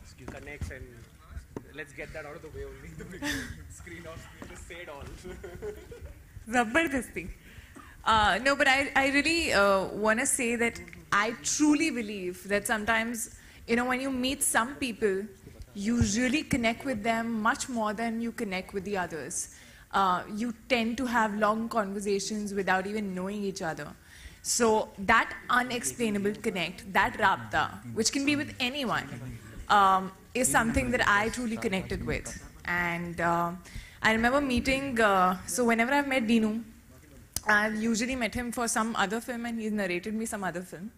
skill connects, and let's get that out of the way only. The big screen off screen, just say it all. Zabardasti. No, but I really want to say that I truly believe that sometimes, you know, when you meet some people, you really connect with them much more than you connect with the others. You tend to have long conversations without even knowing each other. So that unexplainable connect, that Raabta, which can be with anyone, is something that I truly connected with. And I remember meeting, so whenever I've met Dinu, I've usually met him for some other film and he's narrated me some other film.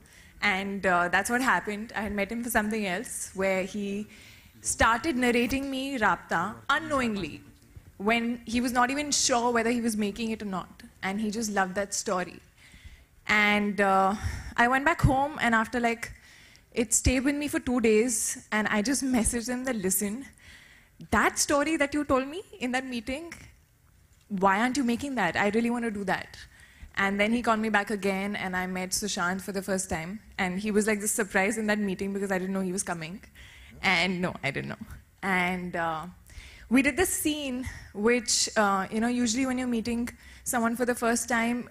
And that's what happened. I had met him for something else where he started narrating me Raabta unknowingly when he was not even sure whether he was making it or not. And he just loved that story. And I went back home and after it stayed with me for 2 days and I just messaged him that, listen, that story that you told me in that meeting, why aren't you making that? I really want to do that. And then he called me back again and I met Sushant for the first time. And he was like this surprise in that meeting because I didn't know he was coming. And no, I didn't know. And we did this scene which, usually when you're meeting someone for the first time,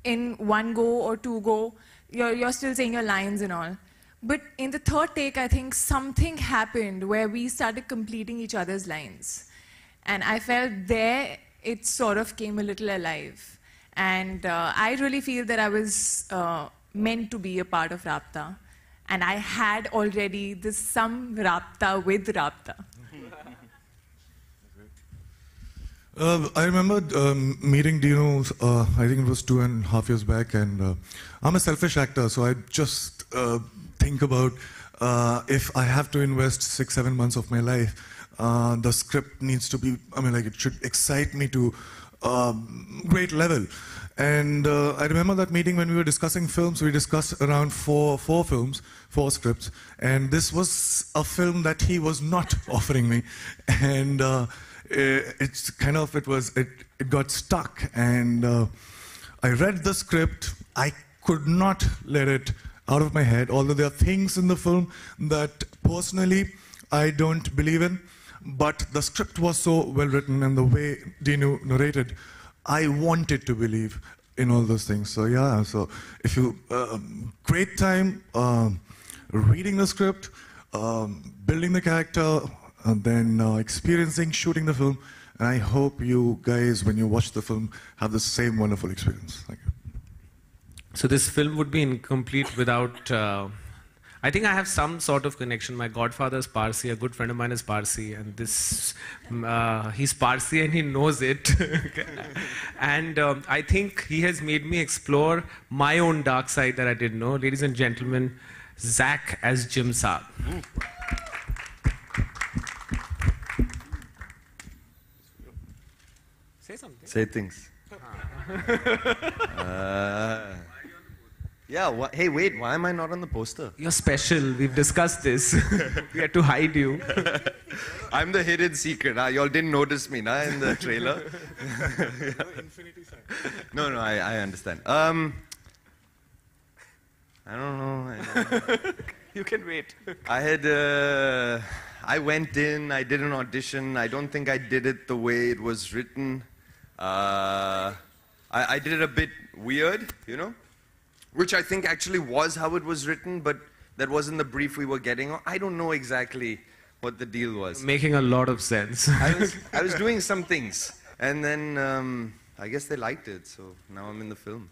in one go or two go, you're still saying your lines and all. But in the third take, I think something happened where we started completing each other's lines. And I felt there, it sort of came a little alive. And I really feel that I was meant to be a part of Raabta. And I had already some Raabta with Raabta. I remember meeting Dino, I think it was 2.5 years back, and I'm a selfish actor, so I just think about if I have to invest 6-7 months of my life, the script needs to be, it should excite me to great level. And I remember that meeting when we were discussing films, we discussed around four films, 4 scripts, and this was a film that he was not offering me. And it got stuck, and I read the script. I could not let it out of my head, although there are things in the film that personally I don't believe in, but the script was so well written and the way Dino narrated, I wanted to believe in all those things. So yeah, so if you, great time reading the script, building the character, and then experiencing shooting the film. And I hope you guys, when you watch the film, have the same wonderful experience. Thank you. So this film would be incomplete without... I think I have some sort of connection. My godfather is Parsi, a good friend of mine is Parsi, and this, he's Parsi and he knows it. And I think he has made me explore my own dark side that I didn't know. Ladies and gentlemen, Zach as Jim Saab. Say something. Say things. Yeah, hey, wait, why am I not on the poster? You're special. We've discussed this. We had to hide you. I'm the hidden secret. Y'all didn't notice me in the trailer. No, I understand. I don't know. You can wait. I went in, I did an audition. I don't think I did it the way it was written. I did it a bit weird, you know? Which I think actually was how it was written, but that wasn't the brief we were getting. I don't know exactly what the deal was. Making a lot of sense. I was doing some things, and then I guess they liked it, so now I'm in the film.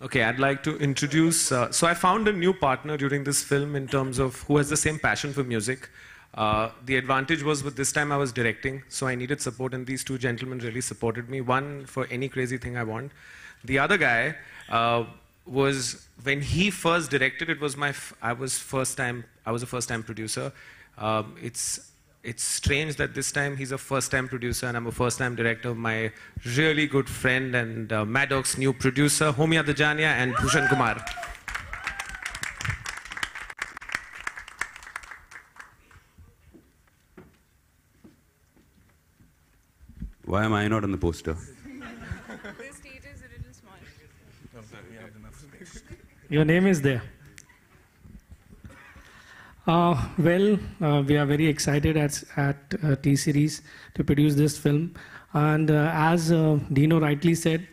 Okay, I'd like to introduce... so I found a new partner during this film in terms of who has the same passion for music. The advantage was with this time I was directing, so I needed support, and these two gentlemen really supported me. One for any crazy thing I want. The other guy was, when he first directed, it was I was a first-time producer. It's strange that this time he's a first-time producer and I'm a first-time director. My really good friend and Maddox's new producer, Homia Dajania and Bhushan Kumar. Why am I not on the poster? The stage is a little small. Your name is there. We are very excited at T-Series to produce this film. And as Dino rightly said,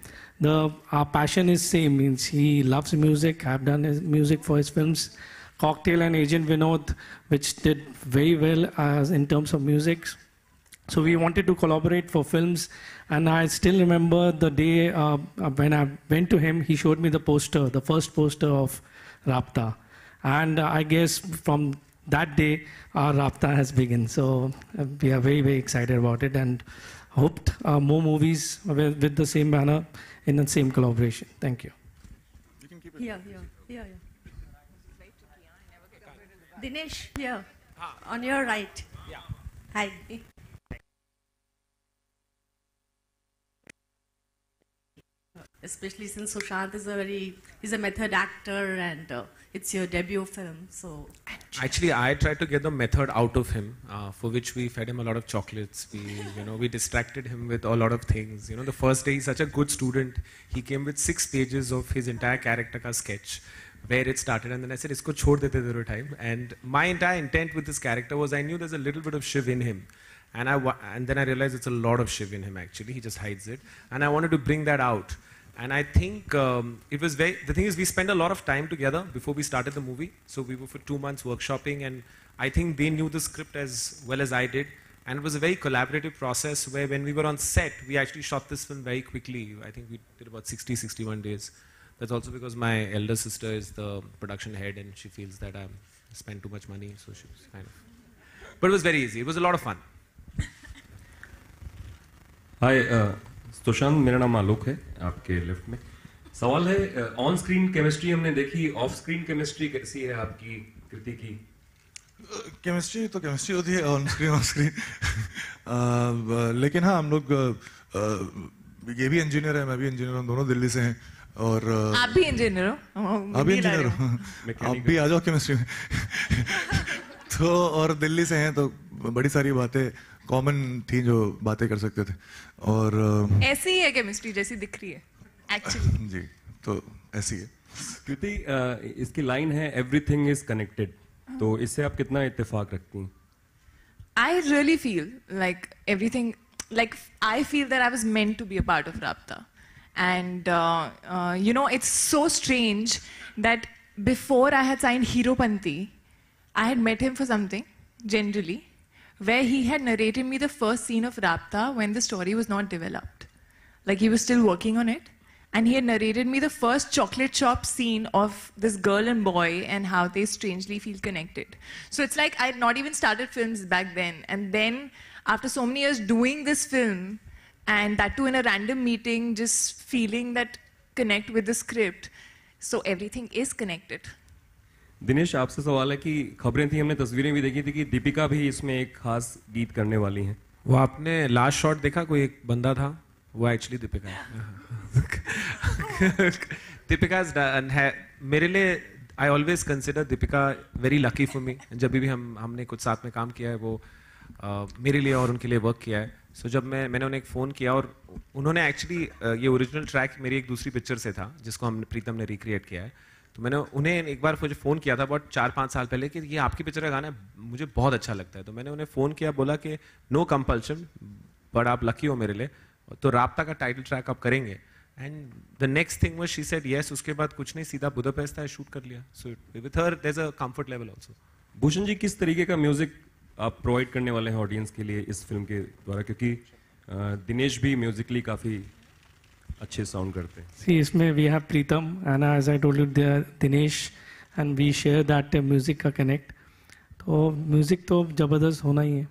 our passion is same. Means he loves music. I've done his music for his films, Cocktail and Agent Vinod, which did very well as in terms of music. So we wanted to collaborate for films. And I still remember the day when I went to him, he showed me the poster, the first poster of Raabta. And I guess from that day, our Raabta has begun. So we are very, very excited about it and hoped more movies with the same banner in the same collaboration. Thank you. You can keep it. Yeah. Dinesh, here, on your right. Yeah. Hi. Especially since Sushant is he's a method actor and it's your debut film, so. Actually, I tried to get the method out of him, for which we fed him a lot of chocolates. We distracted him with a lot of things. The first day he's such a good student. He came with 6 pages of his entire character ka sketch, where it started, and then I said, "Isko chhod dete thoro time." And my entire intent with this character was I knew there's a little bit of Shiv in him, and then I realized it's a lot of Shiv in him actually. He just hides it, and I wanted to bring that out. And I think it was the thing is we spent a lot of time together before we started the movie. So we were for 2 months workshopping, and I think they knew the script as well as I did. And it was a very collaborative process where when we were on set, we actually shot this film very quickly. I think we did about 61 days. That's also because my elder sister is the production head and she feels that I spent too much money. So she was kind of... But it was very easy. It was a lot of fun. Hi, Sushant, मेरा नाम आलोक है, आपके left में। सवाल है, on screen chemistry हमने देखी, of screen chemistry कैसी है आपकी, कृति की? केमिस्ट्री तो केमिस्ट्री होती है ऑन स्क्रीन लेकिन हाँ, हम लोग ये भी इंजीनियर है, मैं भी इंजीनियर हूँ, दोनों दिल्ली से हैं। और आप भी इंजीनियर हो? आप भी इंजीनियर हो? आप भी आ जाओ केमिस्ट्री में। तो और दिल्ली से हैं तो बड़ी सारी बातें कॉमन थी जो बातें कर सकते थे। और ऐसी ही है केमिस्ट्री जैसी दिख रही है एक्चुअली। जी, तो ऐसी है। कृति, इसकी लाइन है एवरीथिंग इज कनेक्टेड, तो इससे आप कितना इत्तेफाक रखती हैं? I really feel like everything, like I feel that I was meant to be a part of Raabta. And it's so strange that before I had signed Heropanti, I had met him for something, generally, where he had narrated me the first scene of Raabta when the story was not developed. Like he was still working on it. And he had narrated me the first chocolate shop scene of this girl and boy and how they strangely feel connected. So it's like I had not even started films back then. And then after so many years doing this film, and that too in a random meeting, just feeling that connect with the script. So everything is connected. Dinesh, आपसे सवाल है कि खबरें थी, हमने तस्वीरें भी देखी थी कि दीपिका भी इसमें एक खास गीत करने वाली हैं। वो आपने लास्ट शॉट देखा, कोई एक बंदा था, वो एक्चुअली दीपिका है। दीपिका है मेरे लिए, I always consider Deepika very lucky for me. जब भी हमने कुछ साथ में काम किया है, वो मेरे लिए और उनके लिए वर्क किया है। सो जब मैंने उन्हें एक फ़ोन किया, और उन्होंने एक्चुअली ये ओरिजिनल ट्रैक मेरी एक दूसरी पिक्चर से था जिसको प्रीतम ने रिक्रिएट किया है। तो मैंने उन्हें एक बार मुझे फ़ोन किया था बहुत 4-5 साल पहले कि ये आपकी पिक्चर का गाना है, मुझे बहुत अच्छा लगता है। तो मैंने उन्हें फ़ोन किया, बोला कि नो कंपल्शन, बट आप लकी हो मेरे लिए, तो राब्ता का टाइटल ट्रैक आप करेंगे। And the next thing was she said yes. उसके बाद कुछ नहीं, सीधा बुदापेस्ट है, शूट कर लिया। So with her there is a comfort level also. Bhushan ji, किस तरीके का म्यूजिक आप प्रोवाइड करने वाले हैं ऑडियंस के लिए इस फिल्म के द्वारा, क्योंकि दिनेश भी म्यूजिकली काफ़ी अच्छे साउंड करते हैं? See, इसमें we have Pritam and as I told you, Dinesh, and we share that music का connect. तो म्यूजिक तो जबरदस्त होना ही है।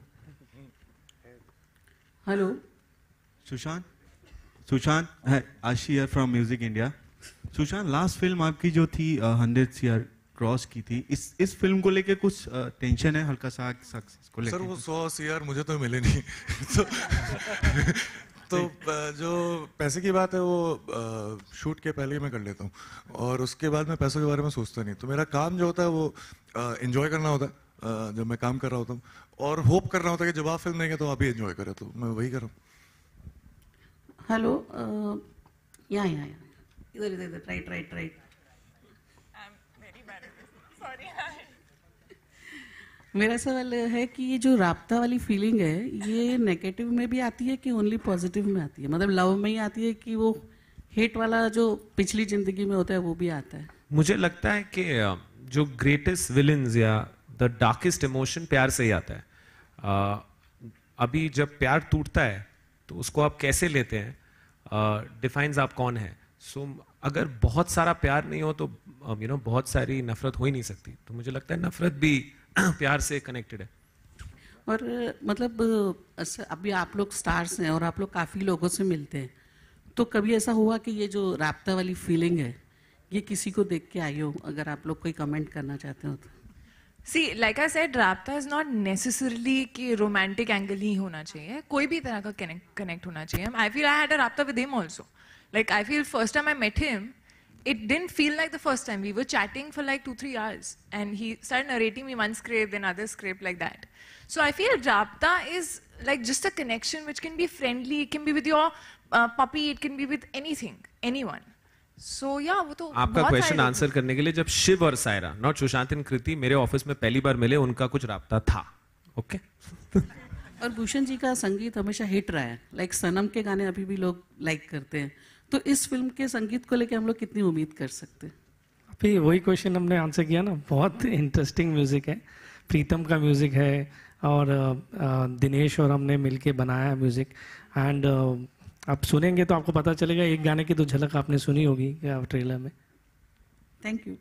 हेलो सुशांत है, आशी here from music India. Sushant, last film आपकी जो थी 100 CR क्रॉस की थी, इस फिल्म को लेके कुछ टेंशन है हल्का सा सक्सेस को लेके? सर वो 100 CR मुझे तो मिले नहीं। तो जो पैसे की बात है वो शूट के पहले ही मैं कर लेता हूँ, और उसके बाद मैं पैसों के बारे में सोचता नहीं। तो मेरा काम जो होता है वो एंजॉय करना होता है जब मैं काम कर रहा होता हूँ, और होप करना होता है कि जब आप फिल्म देंगे तो आप भी एंजॉय करें। तो मैं वही कर रहा हूँ। हेलो, यहाँ इधर राइट। मेरा सवाल है कि ये जो राब्ता वाली फीलिंग है, ये नेगेटिव में भी आती है कि ओनली पॉजिटिव में आती है? मतलब लव में ही आती है कि वो हेट वाला जो पिछली जिंदगी में होता है वो भी आता है? मुझे लगता है कि जो ग्रेटेस्ट विलन्स या द डार्केस्ट इमोशन प्यार से ही आता है. अभी जब प्यार टूटता है तो उसको आप कैसे लेते हैं डिफाइंस आप कौन है. सो अगर बहुत सारा प्यार नहीं हो तो बहुत सारी नफरत हो ही नहीं सकती. तो मुझे लगता है नफरत भी प्यार से कनेक्टेड है. और मतलब अभी आप लोग स्टार्स हैं और आप लोग काफ़ी लोगों से मिलते हैं, तो कभी ऐसा हुआ कि ये जो राब्ता वाली फीलिंग है ये किसी को देख के आई हो? अगर आप लोग कोई कमेंट करना चाहते हो तो. See, like I said, Raabta is not necessarily कि romantic angle ही होना चाहिए. कोई भी तरह का connect होना चाहिए. I feel I had a Raabta with him also. Like I feel first time I met him, it didn't feel like the first time. We were chatting for like 2-3 hours, and he started narrating me one script, then other script, like that. So I feel Raabta is like just a connection which can be friendly. It can be with your puppy. It can be with anything, anyone. So yeah, वो तो आपका question answer करने के लिए, जब शिव और Saira, not Sushant and कृति, मेरे office में पहली बार मिले, उनका कुछ राब्ता था. ओके. और भूषण जी का संगीत हमेशा हिट रहा है. लाइक सनम के गाने अभी भी लोग लाइक करते हैं. तो इस फिल्म के संगीत को लेकर हम लोग कितनी उम्मीद कर सकते हैं? अभी वही क्वेश्चन हमने आंसर किया ना. बहुत इंटरेस्टिंग म्यूजिक है. प्रीतम का म्यूजिक है और दिनेश और हमने मिलके बनाया है म्यूजिक. एंड आप सुनेंगे तो आपको पता चलेगा. एक गाने की तो झलक आपने सुनी होगी ट्रेलर में. Thank you.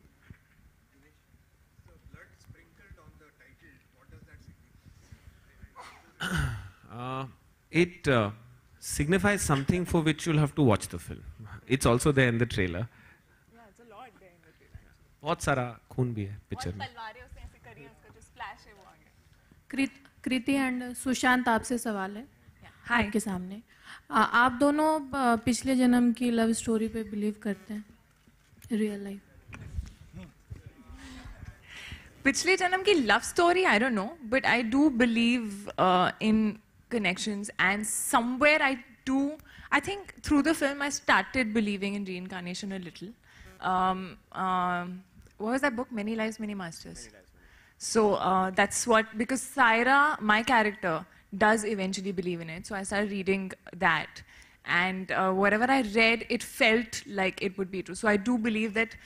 It signifies something for which you'll have to watch the film. It's also there in the trailer. Yeah, it's a lot there in the trailer. बहुत सारा खून भी है पिक्चर में. तलवारें उसने ऐसे करी हैं, उसका जो स्प्लैश है वो आ गया. कृति एंड सुशांत, आपसे सवाल है आपके सामने. आप दोनों पिछले जन्म की लव स्टोरी पे बिलीव करते हैं रियल लाइफ? पिछले जन्म की love story I don't know, but I do believe in connections, and somewhere I think through the film I started believing in reincarnation a little. What was that book? Many Lives, Many Masters. So that's what, because Saira, my character, does eventually believe in it. So I started reading that, and whatever I read, it felt like it would be true. So I do believe that,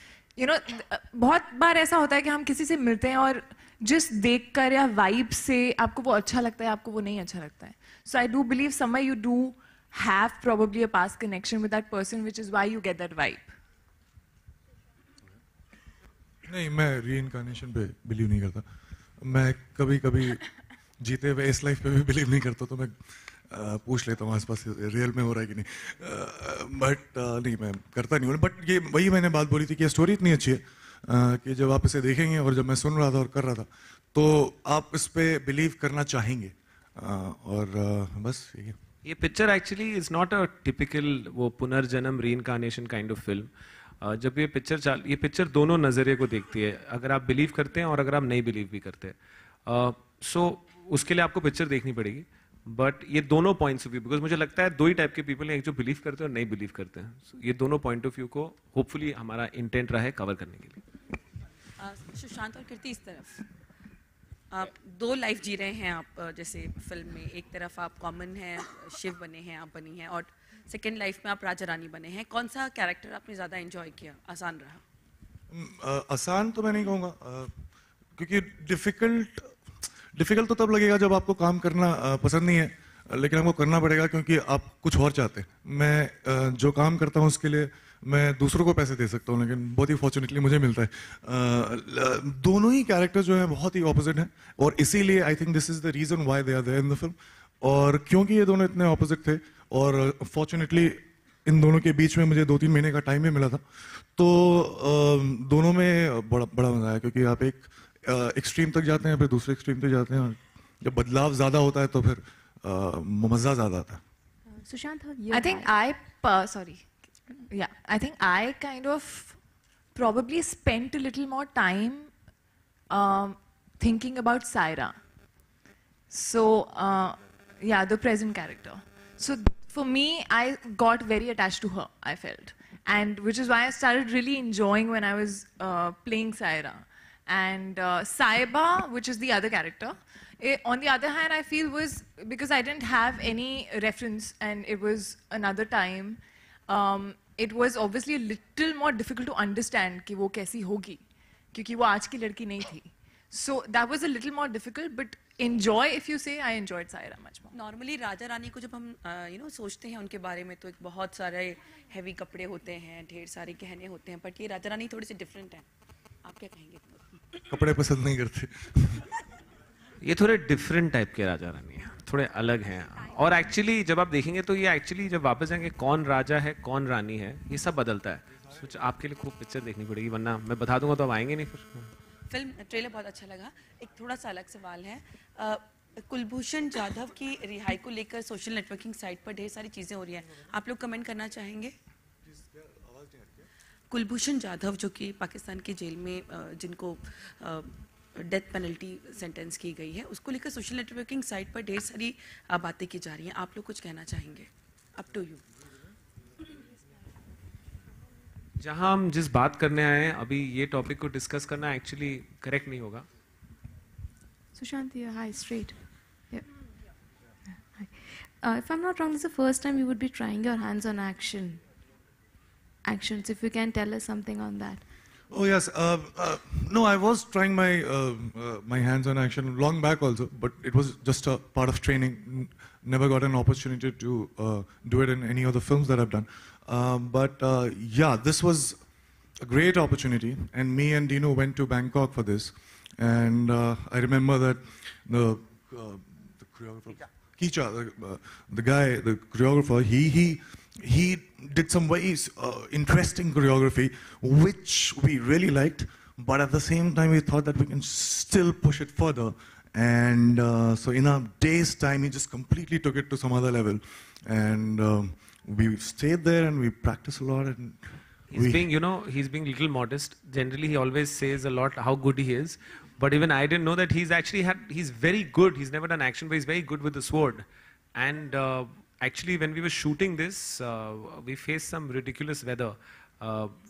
बहुत बार ऐसा होता है कि हम किसी से मिलते हैं और जिस देखकर या वाइब से आपको वो अच्छा लगता है, आपको वो नहीं अच्छा लगता है. So I do believe somewhere you do have probably a past connection with that person, which is why you get that vibe. नहीं, मैं रीइंकार्नेशन पे बिलीव नहीं करता. मैं कभी कभी जीते हुए इस लाइफ पे भी बिलीव नहीं करता. तो मैं पूछ लेता हूँ आसपास रियल में हो रहा है कि नहीं. बट नहीं, मैं करता नहीं हूँ. बट ये वही मैंने बात बोली थी कि स्टोरी इतनी अच्छी है कि जब आप इसे देखेंगे, और जब मैं सुन रहा था और कर रहा था, तो आप इस पे बिलीव करना चाहेंगे. और बस ये picture actually is not a typical वो पुनर्जन्म रीइंकार्नेशन काइंड ऑफ फिल्म. जब ये पिक्चर दोनों नज़रिए को देखती है. अगर आप बिलीव करते हैं और अगर आप नहीं बिलीव भी करते हैं, सो उसके लिए आपको पिक्चर देखनी पड़ेगी. बट ये दोनों पॉइंट्स ऑफ व्यू, बिकॉज मुझे लगता है दो ही टाइप के पीपल हैं, एक जो बिलीव करते हैं और नहीं बिलीव करते हैं. So, ये दोनों पॉइंट ऑफ व्यू को होपफुली हमारा इंटेंट रहा है कवर करने के लिए. सुशांत और कृति, इस तरफ आप दो लाइफ जी रहे हैं. आप जैसे फिल्म में एक तरफ आप कॉमन हैं, शिव बने हैं, आप बनी हैं, और सेकेंड लाइफ में आप राजा रानी बने हैं. कौन सा कैरेक्टर आपने ज़्यादा एंजॉय किया, आसान रहा? आसान तो मैं नहीं कहूँगा, क्योंकि डिफिकल्ट तो तब लगेगा जब आपको काम करना पसंद नहीं है, लेकिन आपको करना पड़ेगा क्योंकि आप कुछ और चाहते हैं. मैं जो काम करता हूँ उसके लिए मैं दूसरों को पैसे दे सकता हूँ, लेकिन बहुत ही फॉर्चुनेटली मुझे मिलता है. दोनों ही कैरेक्टर जो हैं बहुत ही ऑपोजिट हैं, और इसीलिए I think this is the reason why they are there in the film. और क्योंकि ये दोनों इतने ऑपोजिट थे, और फॉर्चुनेटली इन दोनों के बीच में मुझे 2-3 महीने का टाइम भी मिला था, तो दोनों में बड़ा मजा आया. क्योंकि आप एक एक्सट्रीम तक जाते हैं, फिर दूसरे एक्सट्रीम तक जाते हैं, और जब बदलाव ज़्यादा होता है तो फिर मज़ा ज़्यादा आता है. Sushant, I think I kind of probably spent a little more time thinking about Saira. So, the present character. So, for me, I got very attached to her, I felt. And which is why I started really enjoying when I was playing Saira. And Saiba, which is the other character, on the other hand, I feel was because I didn't have any reference and it was another time. It was obviously a little more difficult to understand कि वो कैसी होगी, क्योंकि वो आज की लड़की नहीं थी. So that was a little more difficult, but enjoy, if you say, I enjoyed Saira much more. Normally राजा रानी को जब हम सोचते हैं उनके बारे में तो एक बहुत सारे हैवी कपड़े होते हैं, ढेर सारे गहने होते हैं, बट ये राजा रानी थोड़ी सी डिफरेंट है. आप क्या कहेंगे? कपड़े पसंद नहीं करते. ये थोड़े डिफरेंट टाइप के राजा रानी हैं, थोड़े अलग हैं. और एक्चुअली जब आप देखेंगे तो ये एक्चुअली जब वापस जाएंगे कौन राजा है कौन रानी है ये सब बदलता है. सोच आपके लिए खूब पिक्चर देखनी पड़ेगी, वरना मैं बता दूंगा तो आप आएंगे नहीं फिर. फिल्म ट्रेलर बहुत अच्छा लगा. एक थोड़ा सा अलग सवाल है. कुलभूषण जाधव की रिहाई को लेकर सोशल नेटवर्किंग साइट पर ढेर सारी चीज़ें हो रही हैं, आप लोग कमेंट करना चाहेंगे? कुलभूषण जाधव जो कि पाकिस्तान की जेल में जिनको डेथ पेनल्टी सेंटेंस की गई है, उसको लेकर सोशल नेटवर्किंग साइट पर ढेर सारी बातें की जा रही हैं, आप लोग कुछ कहना चाहेंगे? Up to you. जहां हम जिस बात करने आए हैं अभी ये टॉपिक को डिस्कस करना एक्चुअली करेक्ट नहीं होगा. Sushant, yeah, hi, straight. Yeah. Hi. If I'm not wrong, this is the first time you would be trying your hands on actions. If you can tell us something on that. Oh yes, no, I was trying my my hands on action long back also, but it was just a part of training. Never got an opportunity to do it in any of the films that I've done. But yeah, this was a great opportunity, and me and Dino went to Bangkok for this. And I remember that the choreographer, Kicha, the guy, the choreographer, he did some very interesting choreography, which we really liked. But at the same time, we thought that we can still push it further. And so in a day's time, he just completely took it to some other level. And we stayed there and we practiced a lot. And he's being a little modest. Generally, he always says a lot how good he is. But even I didn't know that he's very good. He's never done action, but he's very good with the sword. And actually, when we were shooting this, we faced some ridiculous weather.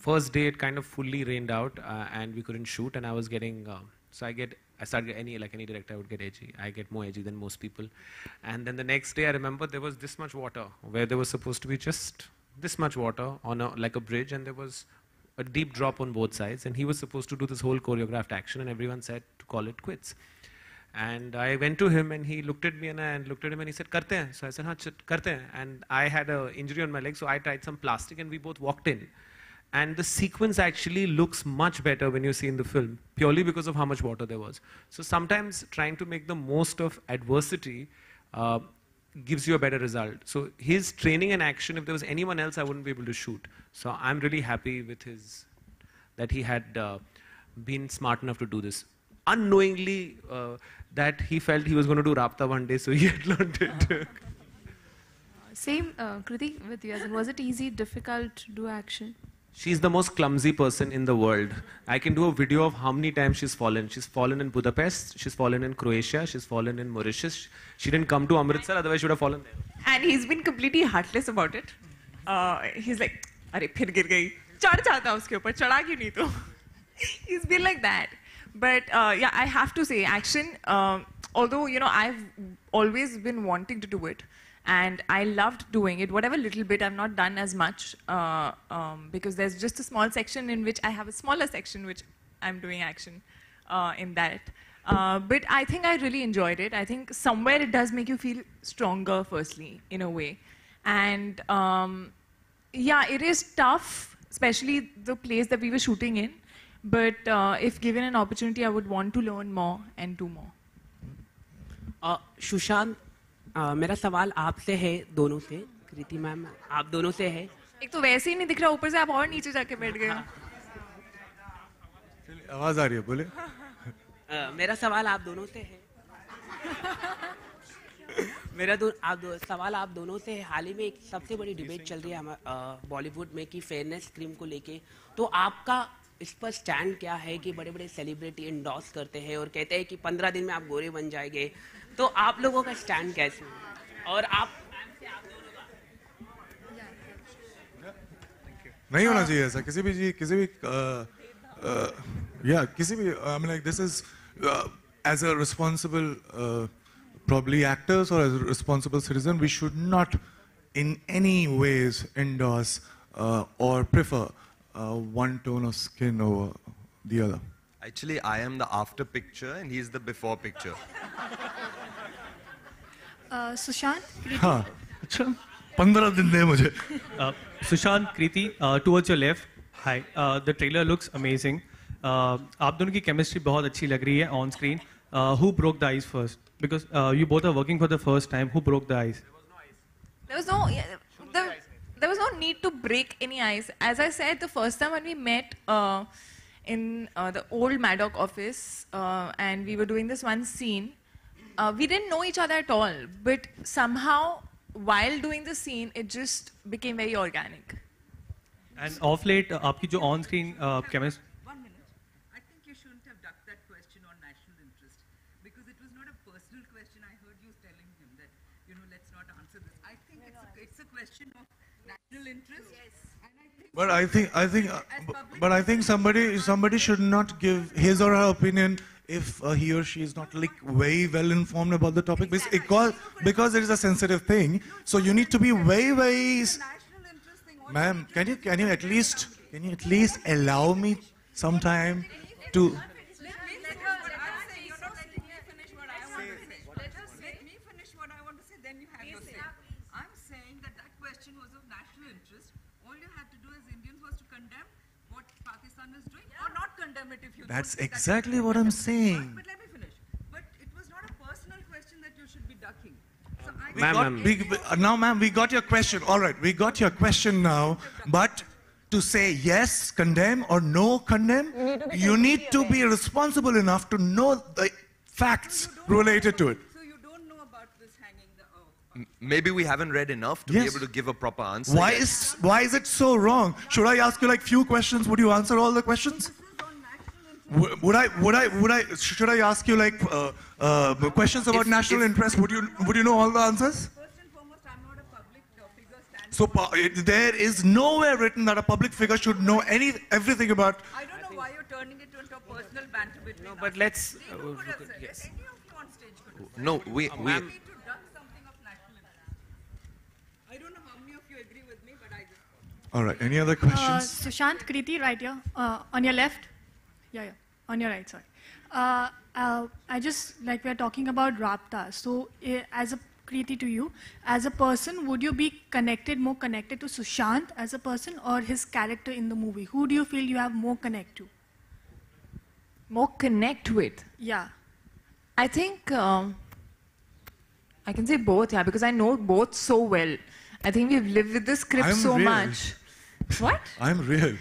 First day, it kind of fully rained out, and we couldn't shoot. And I was getting, I started like any director, I would get edgy. I get more edgy than most people. And then the next day, I remember there was this much water, where there was supposed to be just this much water on like a bridge, and there was a deep drop on both sides, and he was supposed to do this whole choreographed action, and everyone said to call it quits. And I went to him, and he looked at me, and I looked at him, and he said, "Karte hain." So I said, "Haan, karte hain." And I had an injury on my leg, so I tried some plastic, and we both walked in. And the sequence actually looks much better when you see in the film, purely because of how much water there was. So sometimes trying to make the most of adversity gives you a better result. So his training and action, if there was anyone else, I wouldn't be able to shoot. So I'm really happy with that he had been smart enough to do this. Unknowingly, that he felt he was going to do Raabta one day, so he had learned it. Same, Kriti, with you. Was it easy, difficult to do action? She's the most clumsy person in the world. I can do a video of how many times she's fallen. She's fallen in Budapest, she's fallen in Croatia, she's fallen in Mauritius. She didn't come to Amritsar, otherwise she would have fallen there. And he's been completely heartless about it. He's like, "Arey, phir gir gayi. Chad jata uske upar, chada kyun nahi tu?" He's been like that. But yeah, I have to say, action, although, I've always been wanting to do it. And I loved doing it, whatever little bit. I've not done as much because there's just a small section in which I have a smaller section which I'm doing action in that. But I think I really enjoyed it. I think somewhere it does make you feel stronger, firstly, in a way. And yeah, it is tough, especially the place that we were shooting in. But if given an opportunity, I would want to learn more and do more. Sushant, मेरा सवाल आपसे है, दोनों से. कृति ma'am, आप दोनों से है. एक तो वैसे ही नहीं दिख रहा, ऊपर से आप और नीचे जाके बैठ गए. आवाज आ रही है, बोले. मेरा सवाल आप दोनों से है. सवाल आप दोनों से है. हाल ही में एक सबसे बड़ी डिबेट चल रही है बॉलीवुड में कि फेयरनेस क्रीम को लेके. तो आपका इस पर स्टैंड क्या है कि बड़े बड़े सेलिब्रिटी इंडोर्स करते हैं और कहते हैं कि 15 दिन में आप गोरे बन जाएंगे. तो आप लोगों का स्टैंड कैसे है? और आप नहीं होना चाहिए ऐसा किसी भी yeah, किसी भी, I mean, like, this is, as a responsible, probably actors or as a responsible citizen, we should not in any ways endorse or prefer one tone of skin over the other. Actually, I am the after picture and he's the before picture. Sushant? हाँ, अच्छा, 15 दिन दे मुझे. Sushant, Kriti, towards your left. Hi. The trailer looks amazing. आप दोनों की chemistry बहुत अच्छी लग रही है on screen. Who broke the ice first? Because you both are working for the first time. Who broke the ice? There was no need to break any ice. As I said, the first time when we met in the old Maddock office and we were doing this one scene, we didn't know each other at all. But somehow, while doing the scene, it just became very organic. And off late, आपकी जो on screen chemistry. One minute. I think you shouldn't have ducked that question on national interest because it was not a personal question. I heard you telling him that, let's not answer this. I think it's a question of national interest. Yes. And I think somebody should not give his or her opinion if he or she is not like very well informed about the topic, because it is a sensitive thing. So you need to be very. Ma'am, can you at least allow me some time to? That's exactly what I'm saying. But let me finish. But it was not a personal question that you should be ducking. So Ma'am, we got your question. All right, we got your question now. But to say yes, condemn, or no, condemn, you need to be responsible enough to know the facts related to it. So you don't know about this hanging the... Maybe we haven't read enough to be able to give a proper answer. Why is it so wrong? Should I ask you like few questions? Would you answer all the questions? Should I ask you like questions about national interest? Would you know all the answers? First and foremost, I'm not a public figure standing. So there is nowhere written that a public figure should know everything about. I don't know why you're turning it into a personal banter between us. But let's. Yes. Any of you on stage could. No, we. I don't know how many of you agree with me, but I just. All right. Any other questions? Sushant, Kriti, right here, on your left. Yeah, on your right, sorry. I just, like we're talking about Raabta. So, as a Kriti to you, as a person, would you be more connected to Sushant as a person or his character in the movie? Who do you feel you have more connect to? More connect with? Yeah. I think I can say both, yeah, because I know both so well. I think we've lived with the script so much. What? I'm real.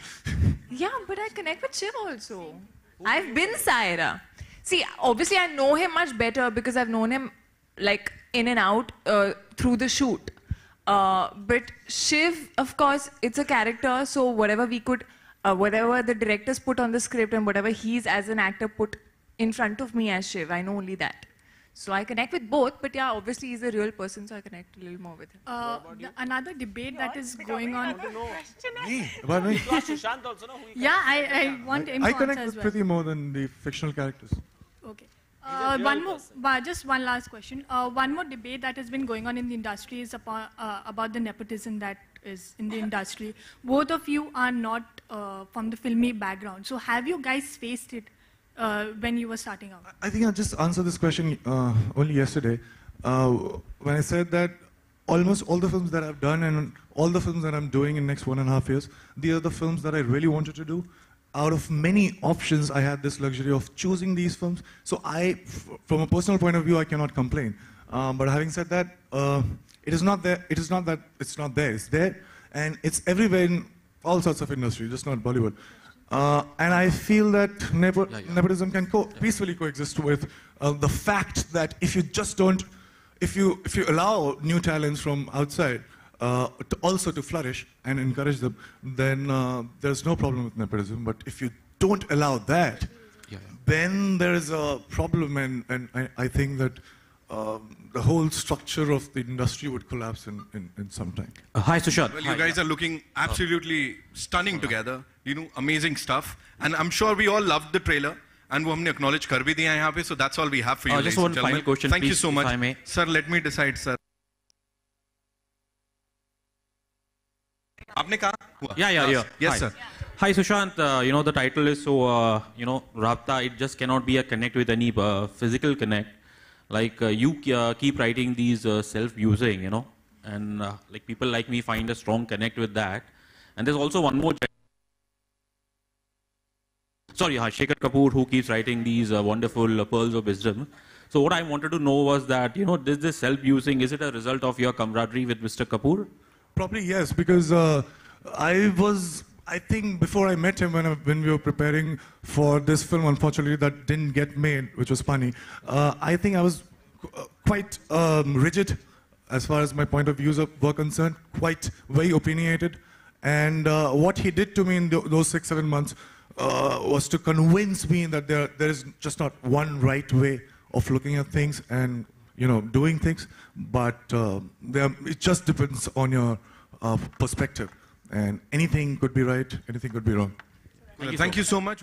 Yeah, but I connect with Shiv also. I've been Saira. See, obviously I know him much better because I've known him like in and out through the shoot. But Shiv, of course, it's a character, so whatever we could, whatever the directors put on the script and whatever he's as an actor put in front of me as Shiv, I know only that. So I connect with both, but yeah, obviously he's a real person, so I connect a little more with him. Another debate that is going on. Me? About me? Yeah, I want him to I answer connect as with well. Kriti more than the fictional characters. Okay. One more, just one last question. One more debate that has been going on in the industry is about the nepotism that is in the industry. Both of you are not from the filmy background. So have you guys faced it when you were starting out? I think I just answered this question only yesterday when I said that almost all the films that I've done and all the films that I'm doing in the next 1.5 years, these are the films that I really wanted to do. Out of many options, I had this luxury of choosing these films. So from a personal point of view, I cannot complain. But having said that, it is not there. It is not that it's not there. It's there, and it's everywhere in all sorts of industry, just not Bollywood. And I feel that nepotism can peacefully coexist with the fact that if you just don't, if you allow new talents from outside also to flourish and encourage them, then there's no problem with nepotism. But if you don't allow that, then there is a problem, and I think that the whole structure of the industry would collapse in some time. Hi, Sushant. Well, you guys are looking absolutely stunning together. You know, amazing stuff. And I'm sure we all loved the trailer. And वो हमने acknowledge कर भी दिया है यहाँ पे. So that's all we have for you, ladies just one and gentlemen. final question, Thank you please, so if much. I may. Sir, let me decide, sir. आपने कहा? Yeah. Yes, Hi. sir. Hi, Sushant. You know, the title is so, Raabta, it just cannot be a connect with any physical connect. Like, you keep writing these self-using, you know, and like people like me find a strong connect with that. And there's also one more. Shekhar Kapoor, who keeps writing these wonderful pearls of wisdom. So what I wanted to know was that, you know, this self-using, is it a result of your camaraderie with Mr. Kapoor? Probably yes, because I think before I met him when we were preparing for this film, unfortunately that didn't get made, which was funny. I think I was quite rigid as far as my point of views were concerned, quite very opinionated. And what he did to me in those 6-7 months was to convince me that there is just not one right way of looking at things and doing things, but it just depends on your perspective, and anything could be right, anything could be wrong. Thank you so much.